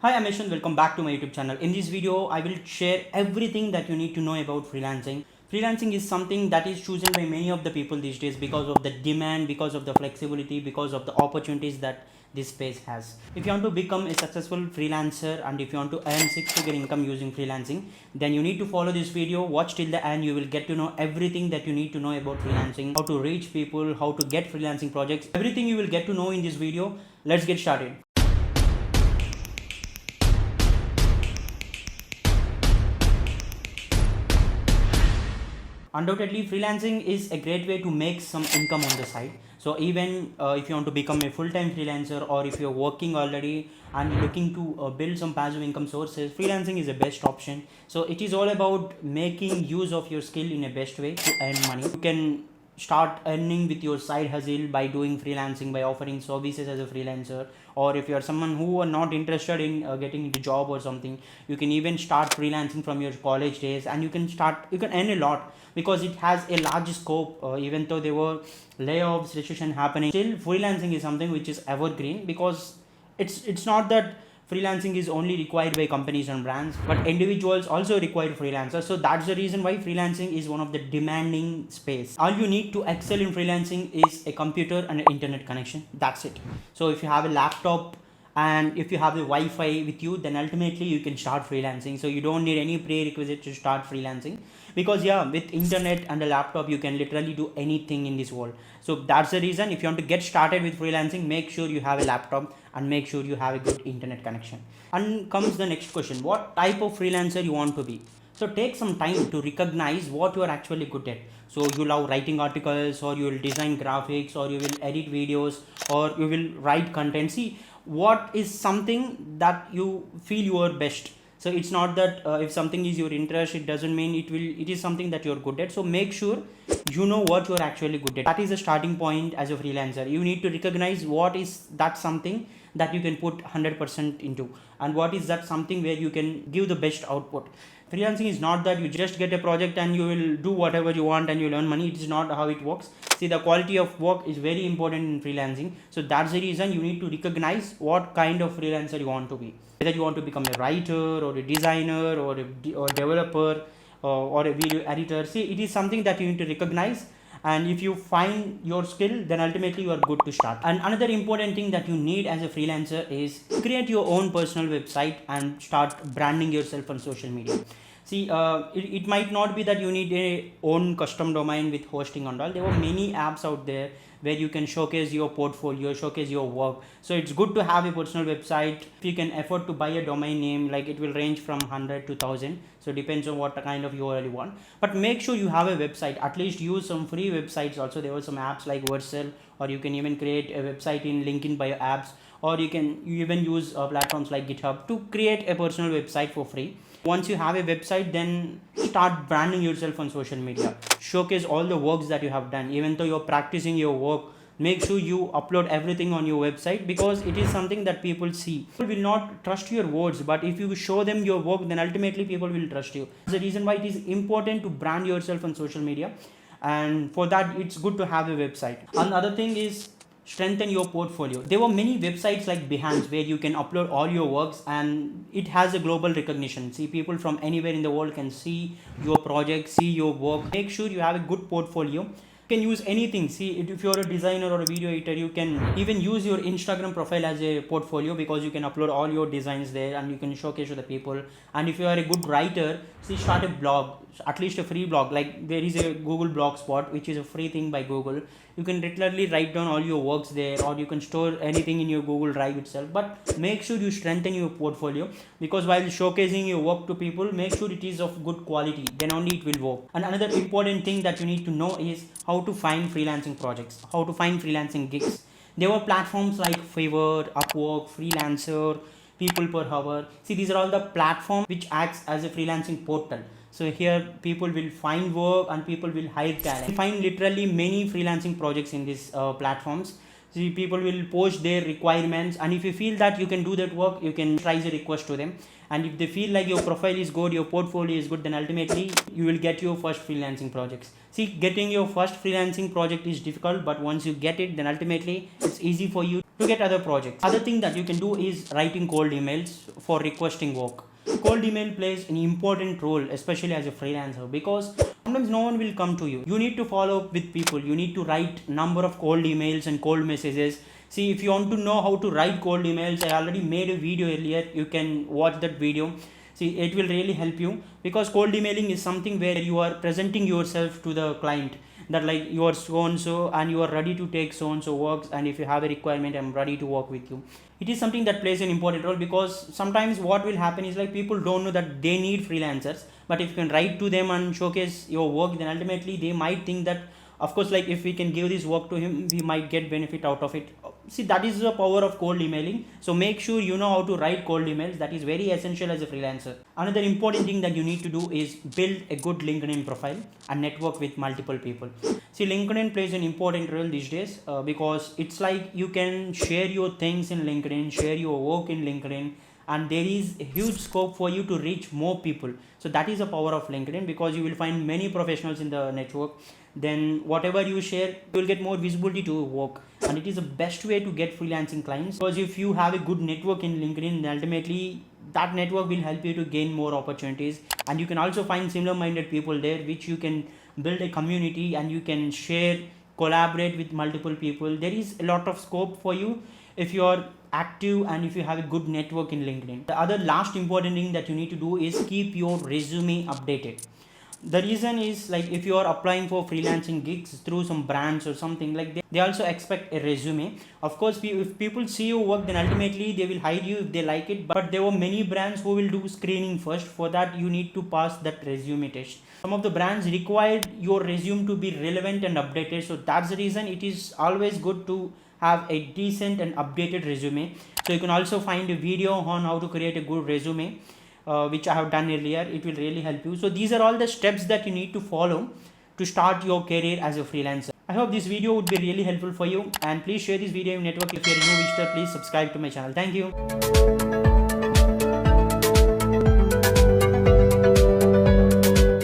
Hi, I'm Yaswanth. Welcome back to my YouTube channel. In this video, I will share everything that you need to know about freelancing. Freelancing is something that is chosen by many of the people these days because of the demand, because of the flexibility, because of the opportunities that this space has. If you want to become a successful freelancer and if you want to earn six-figure income using freelancing, then you need to follow this video, watch till the end. You will get to know everything that you need to know about freelancing, how to reach people, how to get freelancing projects, everything you will get to know in this video. Let's get started. Undoubtedly, freelancing is a great way to make some income on the side. So even if you want to become a full-time freelancer, or if you're working already and you're looking to build some passive income sources, freelancing is the best option. So it is all about making use of your skill in a best way to earn money. You can start earning with your side hustle by doing freelancing, by offering services as a freelancer. Or if you are someone who are not interested in getting into job or something, you can even start freelancing from your college days, and you can earn a lot because it has a large scope. Even though there were layoffs, recession happening, still freelancing is something which is evergreen, because it's not that freelancing is only required by companies and brands, but individuals also require freelancers. So that's the reason why freelancing is one of the demanding space. All you need to excel in freelancing is a computer and an internet connection. That's it. So if you have a laptop and if you have the Wi-Fi with you, then ultimately you can start freelancing. So you don't need any prerequisite to start freelancing, because with internet and a laptop you can literally do anything in this world. So that's the reason, if you want to get started with freelancing, make sure you have a laptop and make sure you have a good internet connection. And comes the next question: what type of freelancer you want to be? So take some time to recognize what you are actually good at. So you love writing articles, or you will design graphics, or you will edit videos, or you will write content. See what is something that you feel you are best. So it's not that if something is your interest, it doesn't mean it is something that you're good at. So make sure you know what you're actually good at. That is the starting point as a freelancer. You need to recognize what is that something that you can put 100% into, and what is that something where you can give the best output. Freelancing is not that you just get a project and you will do whatever you want and you earn money. It is not how it works. See, the quality of work is very important in freelancing. So that's the reason you need to recognize what kind of freelancer you want to be. Whether you want to become a writer or a designer or or developer or a video editor. See, it is something that you need to recognize, and if you find your skill, then ultimately you are good to start. And another important thing that you need as a freelancer is create your own personal website and start branding yourself on social media. See, it might not be that you need a own custom domain with hosting and all. There are many apps out there where you can showcase your portfolio, showcase your work. So it's good to have a personal website. If you can afford to buy a domain name, like it will range from 100 to 1000. So depends on what kind of URL you want. But make sure you have a website. At least use some free websites also. There were some apps like Vercel, or you can even create a website in LinkedIn Bio apps, or you even use platforms like GitHub to create a personal website for free. Once you have a website, then start branding yourself on social media. Showcase all the works that you have done. Even though you're practicing your work, make sure you upload everything on your website, because it is something that people see. People will not trust your words, but if you show them your work, then ultimately people will trust you. That's the reason why it is important to brand yourself on social media, and for that it's good to have a website. Another thing is strengthen your portfolio. There were many websites like Behance where you can upload all your works, and it has a global recognition. See, people from anywhere in the world can see your project, see your work. Make sure you have a good portfolio. You can use anything. See, if you're a designer or a video editor, you can even use your Instagram profile as a portfolio, because you can upload all your designs there and you can showcase to the people. And if you are a good writer, see, start a blog, at least a free blog. Like there is a Google Blogspot, which is a free thing by Google. You can literally write down all your works there, or you can store anything in your Google Drive itself. But make sure you strengthen your portfolio, because while showcasing your work to people, make sure it is of good quality, then only it will work. And another important thing that you need to know is how to find freelancing projects, how to find freelancing gigs. There were platforms like Fiverr, Upwork, Freelancer, People Per Hour. See, these are all the platforms which acts as a freelancing portal. So here people will find work and people will hire talent. You find literally many freelancing projects in these platforms. See, people will post their requirements, and if you feel that you can do that work, you can raise a request to them. And if they feel like your profile is good, your portfolio is good, then ultimately you will get your first freelancing projects. See, getting your first freelancing project is difficult, but once you get it, then ultimately it's easy for you to get other projects. Other thing that you can do is writing cold emails for requesting work. Cold email plays an important role, especially as a freelancer, because sometimes no one will come to you. You need to follow up with people. You need to write number of cold emails and cold messages. See, if you want to know how to write cold emails, I already made a video earlier. You can watch that video. See, it will really help you, because cold emailing is something where you are presenting yourself to the client, that like you are so and so and you are ready to take so and so works, and if you have a requirement, I'm ready to work with you. It is something that plays an important role, because sometimes what will happen is like people don't know that they need freelancers, but if you can write to them and showcase your work, then ultimately they might think that, of course, like if we can give this work to him, we might get benefit out of it. See, that is the power of cold emailing. So make sure you know how to write cold emails. That is very essential as a freelancer. Another important thing that you need to do is build a good LinkedIn profile and network with multiple people. See, LinkedIn plays an important role these days, because it's like you can share your things in LinkedIn, share your work in LinkedIn, and there is a huge scope for you to reach more people. So that is the power of LinkedIn, because you will find many professionals in the network. Then whatever you share, you will get more visibility to work, and it is the best way to get freelancing clients, because if you have a good network in LinkedIn, then ultimately that network will help you to gain more opportunities, and you can also find similar minded people there, which you can build a community and you can share, collaborate with multiple people. There is a lot of scope for you if you are active and if you have a good network in LinkedIn. The other last important thing that you need to do is keep your resume updated. The reason is like if you are applying for freelancing gigs through some brands or something, like they also expect a resume. Of course, if people see your work, then ultimately they will hire you if they like it, but there were many brands who will do screening first. For that, you need to pass that resume test. Some of the brands require your resume to be relevant and updated, so that's the reason it is always good to have a decent and updated resume. So you can also find a video on how to create a good resume, which I have done earlier. It will really help you. So these are all the steps that you need to follow to start your career as a freelancer. I hope this video would be really helpful for you, and please share this video in your network. If you are a new visitor, please subscribe to my channel. Thank you.